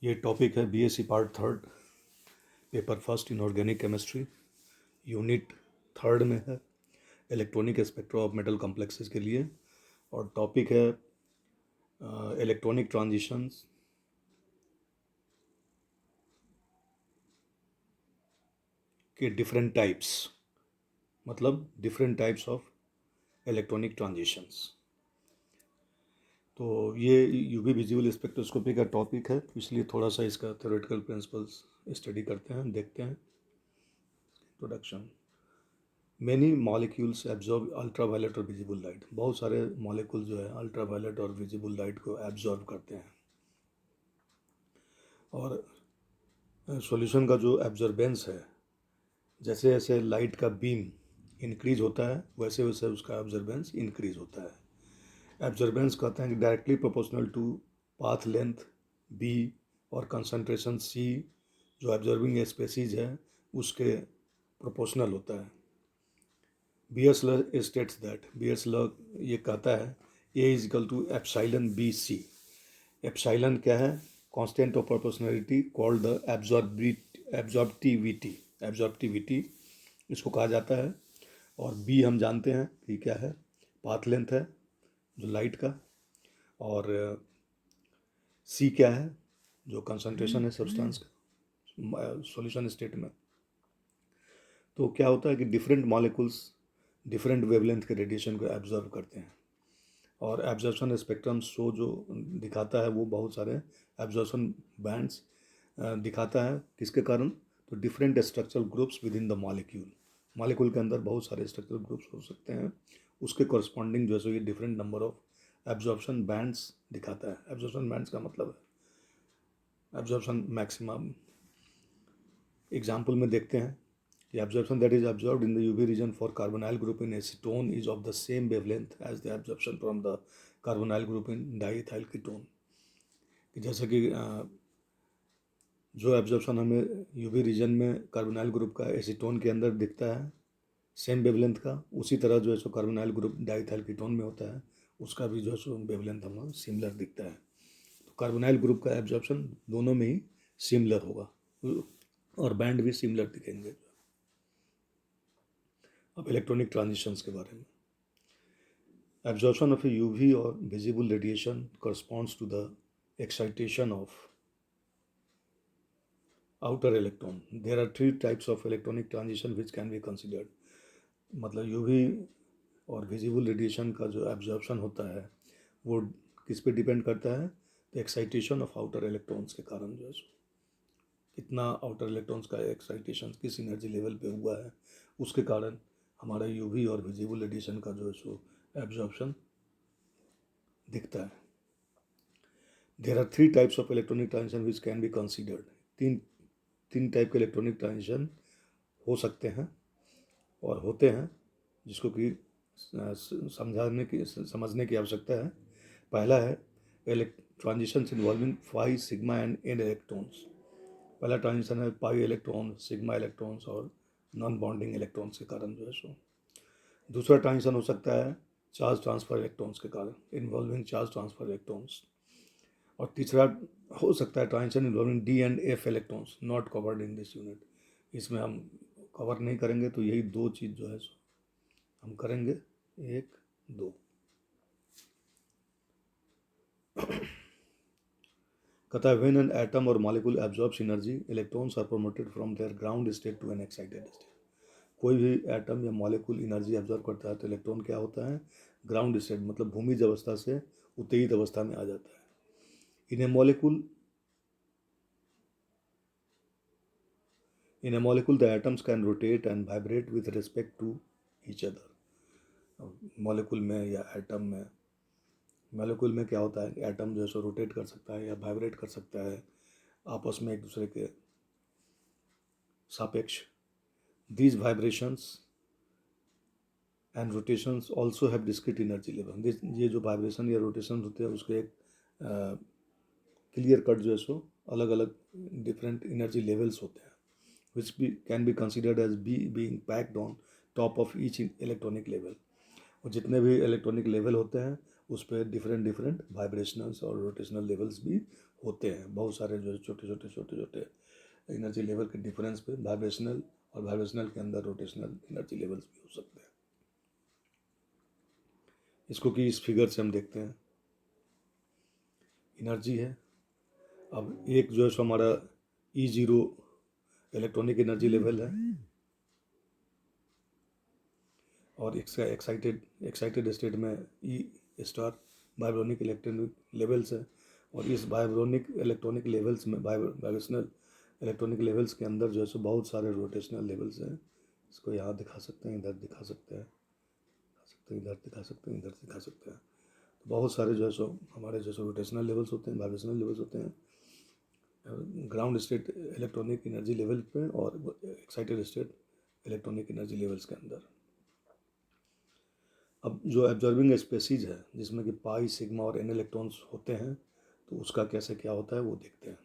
ये टॉपिक है BSc part third, paper first in organic chemistry, unit third में है electronic spectra of metal complexes के लिए। और टॉपिक है इलेक्ट्रॉनिक ट्रांजिशंस के डिफरेंट टाइप्स, मतलब different types of electronic transitions. तो ये यूवी विजिबल स्पेक्ट्रोस्कोपी का टॉपिक है, तो इसलिए थोड़ा सा इसका थ्योरेटिकल प्रिंसिपल्स स्टडी करते हैं, देखते हैं। Introduction. Many molecules absorb ultraviolet और विजिबल लाइट। बहुत सारे मॉलिक्यूल जो है अल्ट्रावायलेट और विजिबल लाइट को एब्जॉर्ब करते हैं। और सॉल्यूशन का जो एब्जॉर्बेंस है, जैसे जैसे लाइट का बीम इंक्रीज होता है वैसे वैसे उसका एब्जॉर्बेंस इंक्रीज होता है। एब्जॉर्बेंस कहते हैं कि directly proportional to path length B और कंसंट्रेशन सी, जो एब्जॉर्बिंग स्पेसीज है उसके प्रोपोर्शनल होता है। Beer's law states that, Beer's law ये कहता है A is equal to epsilon B C. Epsilon क्या है? Constant of proportionality called the absorptivity. Absorptivity इसको कहा जाता है। और बी हम जानते हैं कि क्या है, पाथ लेंथ है जो लाइट का। और सी क्या है? जो कंसंट्रेशन है सब्सटेंस का सॉल्यूशन स्टेट में। तो क्या होता है कि डिफरेंट मॉलिक्यूल्स डिफरेंट वेवलेंथ के रेडिएशन को एब्जॉर्व करते हैं। और एब्जॉर्प्शन स्पेक्ट्रम शो जो दिखाता है वो बहुत सारे एब्जॉर्प्शन बैंड्स दिखाता है। किसके कारण? तो different structural groups with in the molecule. Molecule के अंदर बहुत सारे स्ट्रक्चरल ग्रुप्स हो सकते हैं, उसके कॉरस्पॉन्डिंग जो है ये different number of absorption bands दिखाता है। एब्जॉर्प्शन बैंड्स का मतलब है एब्जॉर्प्शन मैक्सिमम। एग्जाम्पल में देखते हैं कि absorption that is absorbed in the UV region for carbonyl group in acetone is of the same wavelength as the absorption from the carbonyl group in diethyl ketone। कि जैसे कि जो absorption हमें UV reason में carbonyl group का acetone के अंदर दिखता है सेम वेवलेंथ का, उसी तरह जो है सो कार्बोनाइल ग्रुप डाइथाइल कीटोन में होता है, उसका भी जो है सो वेवलेंथ हमें सिमिलर दिखता है। तो कार्बोनाइल ग्रुप का एब्जॉर्प्शन दोनों में ही सिमिलर होगा और बैंड भी सिमिलर दिखेंगे। अब इलेक्ट्रॉनिक ट्रांजिशंस के बारे में। एब्जॉर्प्शन ऑफ ए यूवी और visible radiation corresponds to the excitation of outer electron. There are three types of electronic transition which can be considered। मतलब यूवी और विजिबल रेडिएशन का जो एब्जॉर्प्शन होता है वो किस पे डिपेंड करता है? तो एक्साइटेशन ऑफ आउटर इलेक्ट्रॉन्स के कारण जो है कितना आउटर इलेक्ट्रॉन्स का एक्साइटेशन किस एनर्जी लेवल पे हुआ है, उसके कारण हमारा यूवी और विजिबल रेडिएशन का जो है सो एब्जॉर्प्शन दिखता है। There are three types of electronic transition which can be considered. तीन टाइप के इलेक्ट्रॉनिक ट्रांजिशन हो सकते हैं और होते हैं, जिसको कि समझने की आवश्यकता है। पहला है transition involving pi sigma and n electrons. पहला ट्रांजिशन है पाई इलेक्ट्रॉन, सिग्मा इलेक्ट्रॉन्स और नॉन बॉन्डिंग इलेक्ट्रॉन्स के कारण जो है सो। दूसरा ट्रांजिशन हो सकता है चार्ज ट्रांसफर इलेक्ट्रॉन्स के कारण, इन्वॉल्विंग चार्ज ट्रांसफर इलेक्ट्रॉन्स। और तीसरा हो सकता है transition involving D and F electrons, not covered in this unit. इसमें हम कवर नहीं करेंगे, तो यही दो चीज़ जो है हम करेंगे, एक दो। कहता है व्हेन एन एटम और molecule absorbs energy, electrons are promoted from their ground state to an excited state. कोई भी एटम या मॉलिक्यूल एनर्जी एब्जॉर्ब करता है तो इलेक्ट्रॉन क्या होता है? ग्राउंड स्टेट मतलब भूमिज अवस्था से उत्तेजित अवस्था में आ जाता है। इन ए molecule the atoms can rotate and vibrate with respect to each other। Molecule में या एटम में, मॉलिक्यूल में क्या होता है कि एटम जो है सो रोटेट कर सकता है या वाइब्रेट कर सकता है आपस में एक दूसरे के सापेक्ष। These vibrations and rotations also have discrete energy level. ये जो वाइब्रेशन या रोटेशन होते हैं उसके एक क्लियर कट जो है सो अलग अलग डिफरेंट एनर्जी लेवल्स होते हैं, which can be considered as being packed on top of each electronic level। और जितने भी इलेक्ट्रॉनिक लेवल होते हैं उस पर डिफरेंट वाइब्रेशनल्स और रोटेशनल लेवल्स भी होते हैं, बहुत सारे जो छोटे छोटे एनर्जी लेवल के डिफरेंस पे वाइब्रेशनल, और वाइब्रेशनल के अंदर रोटेशनल एनर्जी लेवल्स भी हो सकते हैं। इसको कि इस फिगर से हम देखते हैं, एनर्जी है। अब एक जो है सो हमारा E0 इलेक्ट्रॉनिक एनर्जी लेवल है, और इसका एक्साइटेड स्टेट में E star vibronic electronic levels है। और इस वाइब्रोनिक इलेक्ट्रॉनिक लेवल्स में वाइब्रेशनल इलेक्ट्रॉनिक लेवल्स के अंदर जो है सो बहुत सारे रोटेशनल लेवल्स हैं। इसको यहाँ दिखा सकते हैं, इधर दिखा सकते हैं, इधर दिखा सकते हैं, इधर दिखा सकते हैं। तो बहुत सारे जो है सो हमारे जो सो रोटेशनल लेवल्स होते हैं, वाइब्रेशनल लेवल्स होते हैं ground state electronic energy level पे और excited state electronic energy levels के अंदर। अब जो एब्जॉर्बिंग स्पेसीज है जिसमें कि पाई, सिग्मा और एन इलेक्ट्रॉन्स होते हैं, तो उसका कैसे क्या होता है वो देखते हैं।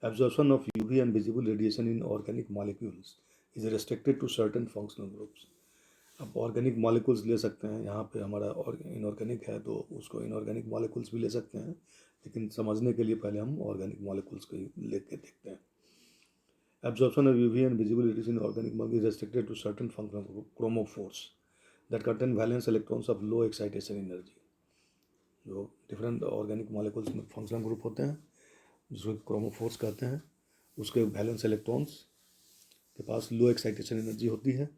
Absorption of UV and visible radiation in organic molecules is restricted to certain functional groups. अब ऑर्गेनिक मॉलिक्यूल्स ले सकते हैं, यहाँ पे हमारा और इनऑर्गेनिक है तो उसको इनऑर्गेनिक मॉलिक्यूल्स भी ले सकते हैं, लेकिन समझने के लिए पहले हम ऑर्गेनिक मॉलिक्यूल्स को ही लेके देखते हैं। Absorption of UV and visible radiation in organic molecule is restricted to certain functional chromophores that contain valence electrons of low excitation energy. जो डिफरेंट ऑर्गेनिक मॉलिक्यूल्स में फंक्शनल ग्रुप होते हैं जिसको क्रोमोफोर्स कहते हैं, उसके वैलेंस इलेक्ट्रॉन्स के पास लो excitation energy होती है।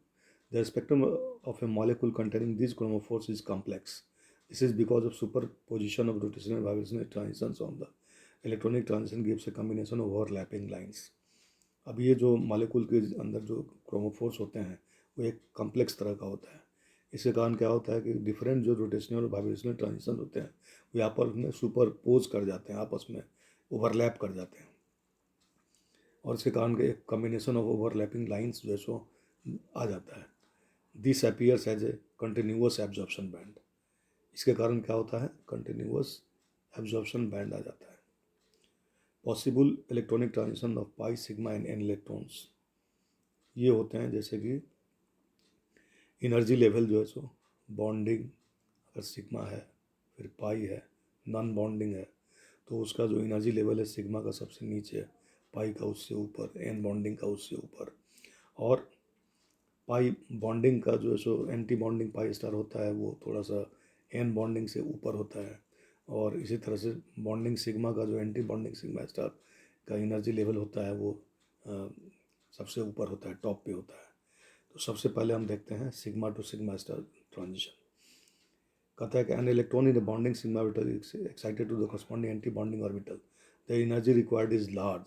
The spectrum of A molecule containing this chromophores is complex. This is because of super position of rotational vibrational transitions on the electronic transition gives a combination of overlapping lines. अब ये जो molecule के अंदर जो chromophores होते हैं वो एक कॉम्प्लेक्स तरह का होता है। इसके कारण क्या होता है कि डिफरेंट जो रोटेशनल और वाइब्रेशनल ट्रांजिशन होते हैं वो यहाँ पर में सुपरपोज कर जाते हैं, आपस में ओवरलैप कर जाते हैं, और इसके कारण एक कॉम्बिनेशन ऑफ ओवरलैपिंग लाइंस जो है सो आ जाता है। This appears as a continuous absorption band. इसके कारण क्या होता है, कंटिन्यूअस एब्जॉर्प्शन बैंड आ जाता है। Possible electronic transition of pi, sigma and n electrons ये होते हैं जैसे कि एनर्जी लेवल जो है सो बॉन्डिंग अगर सिग्मा है, फिर पाई है, नॉन बॉन्डिंग है तो उसका जो एनर्जी लेवल है सिग्मा का सबसे नीचे, पाई का उससे ऊपर, एन बॉन्डिंग का उससे ऊपर। और पाई बॉन्डिंग का जो है so anti bonding pi star होता है वो थोड़ा सा एन बॉन्डिंग से ऊपर होता है। और इसी तरह से बॉन्डिंग सिग्मा का जो एंटी बॉन्डिंग सिग्मा स्टार का एनर्जी लेवल होता है वो सबसे ऊपर होता है, टॉप पे होता है। तो सबसे पहले हम देखते हैं sigma to sigma star transition. कहता है कि an electron in the bonding sigma orbital is excited to the corresponding anti bonding orbital, the energy required is large.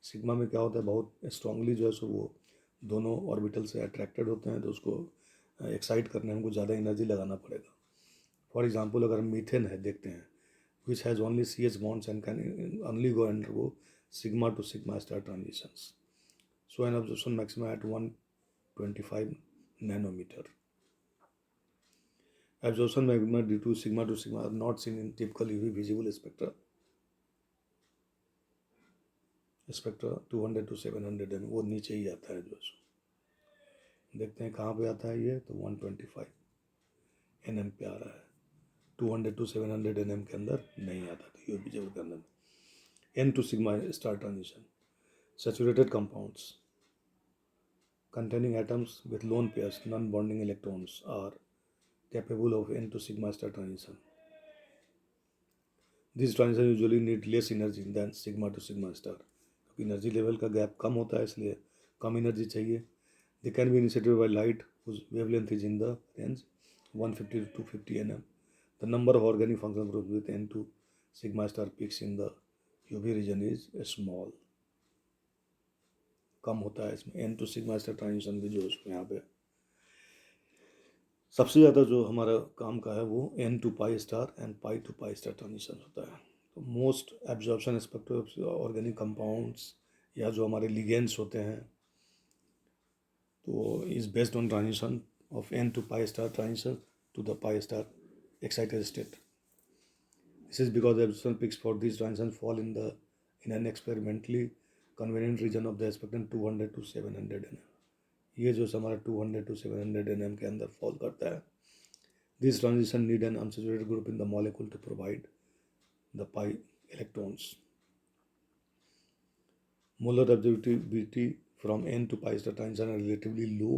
Sigma में क्या होता है, बहुत स्ट्रांगली जो है सो वो दोनों ऑर्बिटल से अट्रैक्टेड होते हैं, तो उसको एक्साइट करने में हमको ज़्यादा एनर्जी लगाना पड़ेगा। फॉर एग्जाम्पल अगर मीथेन है देखते हैं, which has only CH bonds and can only go undergo sigma to sigma star transitions. So an absorption maximum at 125 nanometer. Absorption maximum due to sigma are not seen in typical UV visible spectra. Spectra 200 to 700 M वो नीचे ही आता है जो सो देखते हैं कहाँ पे आता है ये, तो 125 nm पे आ रहा है, 200 to 700 nm के अंदर नहीं आता था यूवी विजिबल के अंदर। N to sigma star transition. Saturated compounds containing atoms with lone pairs non-bonding electrons are capable of N to sigma star transition. These transitions usually need less energy than sigma to sigma star. क्योंकि energy level का gap कम होता है इसलिए कम energy चाहिए। They can be initiated by light whose wavelength is in the range 150 to 250 nm. The number of organic functional groups with N to sigma star peaks in the UV region is small. कम होता है इसमें N to sigma star transition भी जो उसमें यहाँ पे सबसे ज़्यादा जो हमारा काम का है वो N to pi star and pi to pi star transition होता है। तो most absorption spectrum organic compounds या जो हमारे लिगेंड्स होते हैं तो is based on transition of N to pi star transition to the pi star excited state. This is because the absorption peaks for these transitions fall in an experimentally convenient region of the spectrum 200 to 700 nm. ये जो हमारा 200 to 700 nm के अंदर fall करता है। This transition need an unsaturated group in the molecule to provide the pi electrons. Molar absorptivity from n to pi star transition are relatively low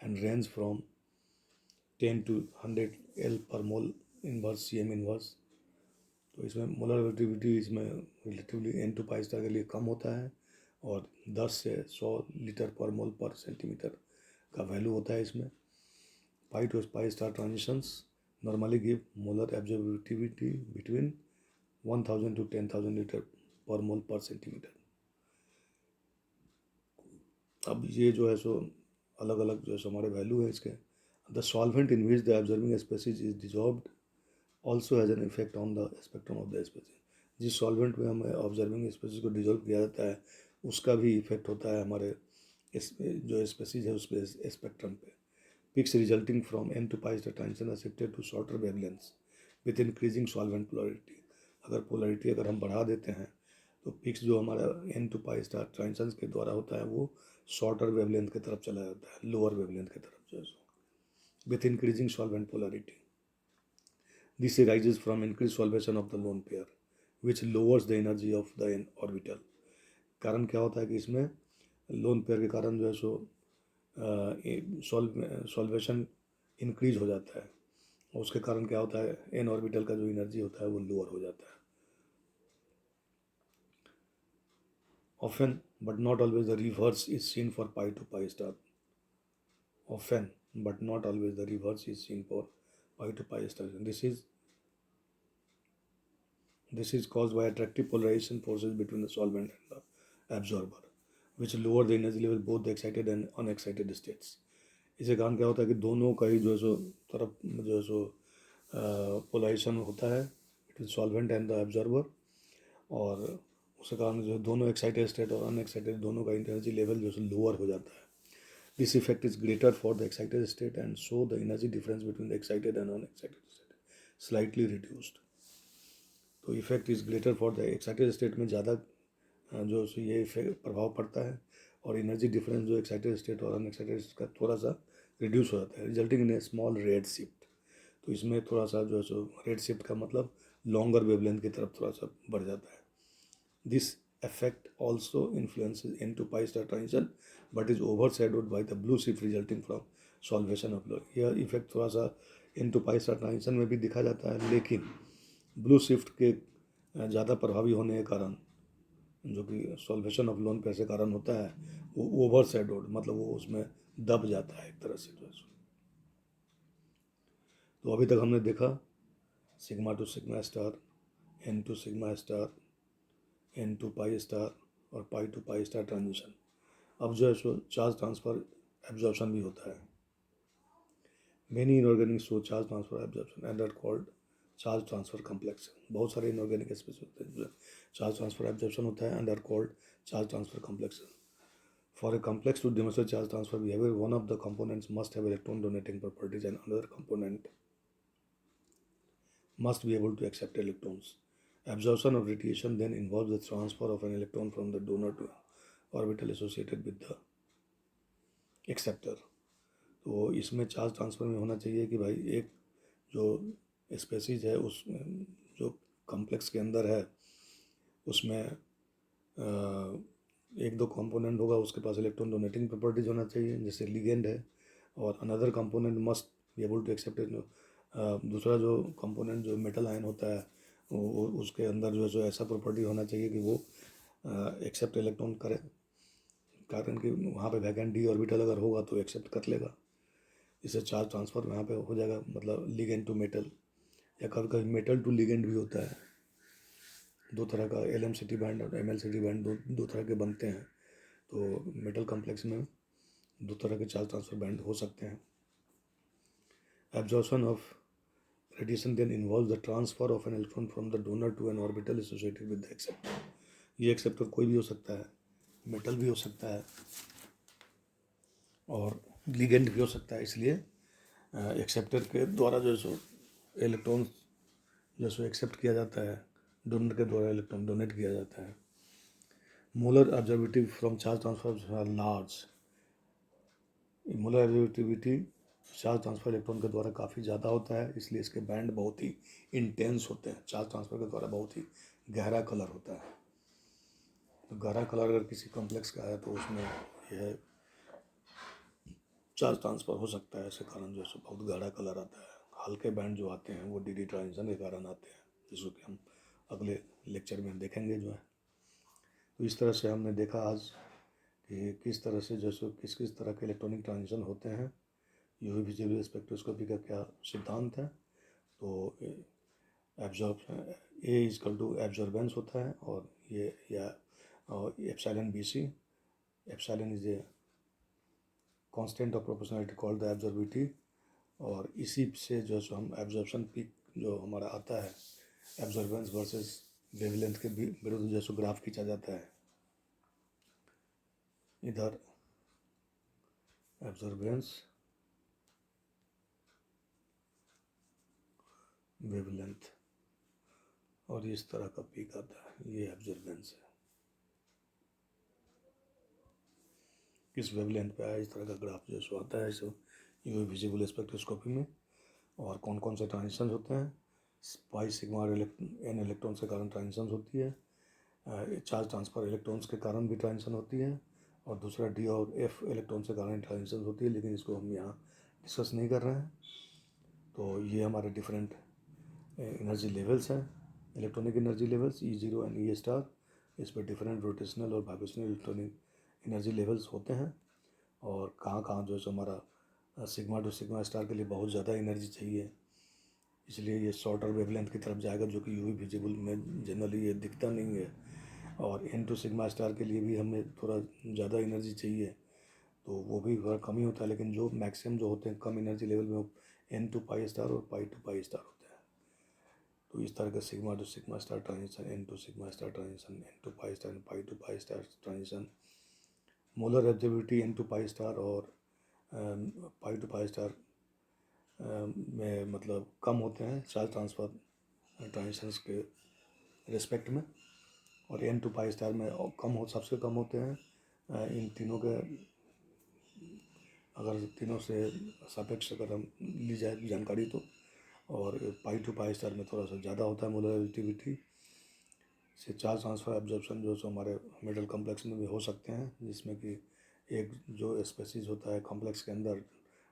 and range from 10 to 100 L per mole inverse CM inverse. तो इसमें molar absorptivity इसमें relatively n to pi star के लिए कम होता है और 10 से 100 litre per mole पर सेंटीमीटर का वैल्यू होता है इसमें। Pi to pi star transitions normally give molar absorptivity between 1000 to 10,000 litre per mole पर सेंटीमीटर। अब ये जो है सो अलग अलग जो है सो हमारे वैल्यू है इसके। The solvent in which the observing species is dissolved also has an effect on the spectrum of the species. जिस सॉल्वेंट में हमें ऑब्जर्विंग स्पेसीज को डिजॉल्व किया जाता है उसका भी इफेक्ट होता है हमारे जो स्पेसीज है उस पर स्पेक्ट्रम पे। Peaks resulting from n to pi star transition are shifted to shorter wavelengths with increasing solvent polarity। अगर पोलरिटी अगर हम बढ़ा देते हैं तो पिक्स जो हमारा n to pi star transitions के द्वारा होता है वो शॉर्टर वेवलेंथ की तरफ चला जाता है, लोअर वेवलेंथ की तरफ जो है with increasing solvent polarity. This arises from increased solvation of the lone pair which lowers the energy of the n orbital। कारण क्या होता है कि इसमें लोन पेयर के कारण जो है सो सॉल्वेशन इंक्रीज हो जाता है और उसके कारण क्या होता है एन ऑर्बिटल का जो एनर्जी होता है वो लोअर हो जाता है। Often but not always the reverse is seen for pi to pi star. Often but not always the reverse is seen for pi to pi star. This is caused by attractive polarization forces between the solvent and the absorber which lower the energy level both the excited and unexcited states। इससे कारण क्या होता है कि दोनों का ही जो है सो तरफ जो है सो पोलराइजेशन होता है between solvent and the absorber और उसके कारण जो है दोनों एक्साइटेड स्टेट और अनएक्साइटेड दोनों का एनर्जी लेवल जो है लोअर हो जाता है। This effect is greater for the excited state and so the energy difference between the excited and unexcited state slightly reduced. तो effect is greater for the excited state में ज़्यादा जो ये प्रभाव पड़ता है और एनर्जी डिफरेंस जो एक्साइटेड स्टेट और अनएक्साइटेड स्टेट का थोड़ा सा रिड्यूस हो जाता है resulting in a small red shift. तो इसमें थोड़ा सा जो है सो रेड शिफ्ट का मतलब लॉन्गर वेवलेंथ की तरफ थोड़ा सा बढ़ जाता है। This effect also influences n to pi star transition but is overshadowed by the blue shift resulting from solvation of low. यह इफेक्ट थोड़ा सा n to pi star transition में भी दिखा जाता है लेकिन ब्लू शिफ्ट के ज़्यादा प्रभावी होने के कारण जो कि सॉल्वेशन ऑफ लोन पेयर से कारण होता है वो ओवर शैडोड मतलब वो उसमें दब जाता है एक तरह से जो है। तो अभी तक हमने देखा sigma to sigma star, n to sigma star, n to pi star और pi to pi star transition. अब जो है सो चार्ज ट्रांसफर एब्जॉर्प्शन भी होता है। Many inorganic show charge transfer absorption and are called charge transfer complex. बहुत सारे inorganic species होते हैं जो चार्ज ट्रांसफर एब्जॉर्प्शन होता है and are called charge transfer complex. For a complex to demonstrate charge transfer behaviour one of the components must have electron donating properties and another component must be able to accept electrons। Absorption of radiation then involves the transfer of an electron from the donor to orbital associated with the acceptor। तो इसमें charge transfer में होना चाहिए कि भाई एक जो species है उस जो कॉम्प्लेक्स के अंदर है उसमें एक दो कंपोनेंट होगा उसके पास इलेक्ट्रॉन डोनेटिंग प्रॉपर्टीज होना चाहिए जैसे लिगेंड है और another component must be able to accept. दूसरा जो कंपोनेंट जो मेटल आयन होता है वो उसके अंदर जो है सो ऐसा प्रॉपर्टी होना चाहिए कि वो एक्सेप्ट इलेक्ट्रॉन करे, कारण कि वहाँ पे वैकेंट डी ऑर्बिटल अगर होगा तो एक्सेप्ट कर लेगा। इससे चार्ज ट्रांसफर वहाँ पे हो जाएगा मतलब लिगेंड टू मेटल या कभी कभी मेटल टू लिगेंड भी होता है। दो तरह का LMCT बैंड और MLCT बैंड दो तरह के बनते हैं। तो मेटल कॉम्प्लेक्स में दो तरह के चार्ज ट्रांसफर बैंड हो सकते हैं। Absorption of radiation then involves the transfer of an electron from the donor to an orbital associated with the acceptor। ये एक्सेप्टर कोई भी हो सकता है, मेटल भी हो सकता है और लिगेंड भी हो सकता है। इसलिए एक्सेप्टर के द्वारा जो सो इलेक्ट्रॉन जो सो एक्सेप्ट किया जाता है, डोनर के द्वारा इलेक्ट्रॉन डोनेट किया जाता है। Molar absorptivity from charge transfer are large. Molar absorptivity charge transfer electron के द्वारा काफ़ी ज़्यादा होता है इसलिए इसके बैंड बहुत ही इंटेंस होते हैं। चार्ज ट्रांसफर के द्वारा बहुत ही गहरा कलर होता है। तो गाढ़ा कलर अगर किसी कॉम्प्लेक्स का है तो उसमें यह चार्ज ट्रांसफ़र हो सकता है। ऐसे कारण जो है सो बहुत गाढ़ा कलर आता है। हल्के बैंड जो आते हैं वो डी ट्रांजिशन के कारण आते हैं, जिसको कि हम अगले लेक्चर में देखेंगे जो है। तो इस तरह से हमने देखा आज कि किस तरह से जैसे किस किस तरह के इलेक्ट्रॉनिक ट्रांजिशन होते हैं। यूवी विजिबल स्पेक्ट्रोस्कोपी का क्या सिद्धांत है। तो absorb a equal to absorbance होता है, और ये या epsilon B C, epsilon is a constant of proportionality called the absorptivity. और इसी से जो है हम एब्जॉर्प्शन पीक जो हमारा आता है एब्जॉर्बेंस वर्सेस वेवलेंथ के विरुद्ध जैसे ग्राफ खींचा जाता है। इधर एब्जॉर्बेंस वेवलेंथ और इस तरह का पीक आता है, ये एब्जॉर्बेंस है। किस वेवलेंथ पे आया, इस तरह का ग्राफ जो सो आता है सो यूवी विजिबल स्पेक्ट्रोस्कोपी में। और कौन कौन से ट्रांजिशन होते हैं। पाई सिग्मा एन इलेक्ट्रॉन्स के कारण ट्रांजिशन होती है। चार्ज ट्रांसफर इलेक्ट्रॉन्स के कारण भी ट्रांजिशन होती है। और दूसरा डी और एफ इलेक्ट्रॉन के कारण ट्रांजिशन होती है, लेकिन इसको हम यहाँ डिस्कस नहीं कर रहे हैं। तो ये हमारे डिफरेंट एनर्जी लेवल्स हैं, electronic energy levels E0 and E star. इस पर डिफरेंट रोटेशनल और वाइब्रेशनल इलेक्ट्रॉनिक एनर्जी लेवल्स होते हैं। और कहाँ कहाँ जो है हमारा सिग्मा टू सिग्मा स्टार के लिए बहुत ज़्यादा एनर्जी चाहिए, इसलिए ये शॉर्टर वेवलेंथ की तरफ जाएगा, जो कि यूवी विजिबल में जनरली ये दिखता नहीं है। और एन टू सिग्मा स्टार के लिए भी हमें थोड़ा ज़्यादा एनर्जी चाहिए, तो वो भी थोड़ा कम ही होता है। लेकिन जो मैक्सिमम जो होते हैं कम एनर्जी लेवल में, वो एन टू पाई स्टार और पाई टू पाई स्टार होते हैं। तो इस तरह का sigma to sigma star transition, n to sigma star transition, n to pi star, pi to pi star transition. Molar absorptivity n to pi star और pi to pi star में मतलब कम होते हैं चार्ज ट्रांसफ़र ट्रांजिशंस के respect में। और N to pi star में सबसे कम होते हैं। इन तीनों के अगर तीनों से सापेक्ष अगर हम ली जाए जानकारी तो। और पाई टू पाई स्टार में थोड़ा सा ज़्यादा होता है मोलर एब्जॉर्बिविटी से। चार्ज ट्रांसफ़र एब्जॉर्प्शन जो हमारे मेटल कॉम्प्लेक्स में भी हो सकते हैं, जिसमें कि एक जो स्पेसीज होता है कॉम्प्लेक्स के अंदर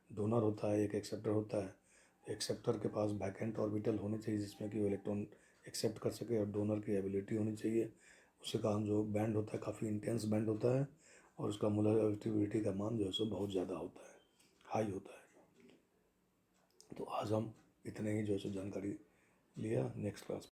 डोनर होता है, एक एक्सेप्टर होता है। एक्सेप्टर के पास बैकेंड ऑर्बिटल होने चाहिए, जिसमें कि वो इलेक्ट्रॉन एक्सेप्ट कर सके, और डोनर की एबिलिटी होनी चाहिए। उसके कारण जो बैंड होता है काफ़ी इंटेंस बैंड होता है, और उसका मोलर एब्जॉर्बिविटी का मान जो है सो बहुत ज़्यादा होता है, हाई होता है। तो आज हम इतने ही जो है सो जानकारी लिया। Next class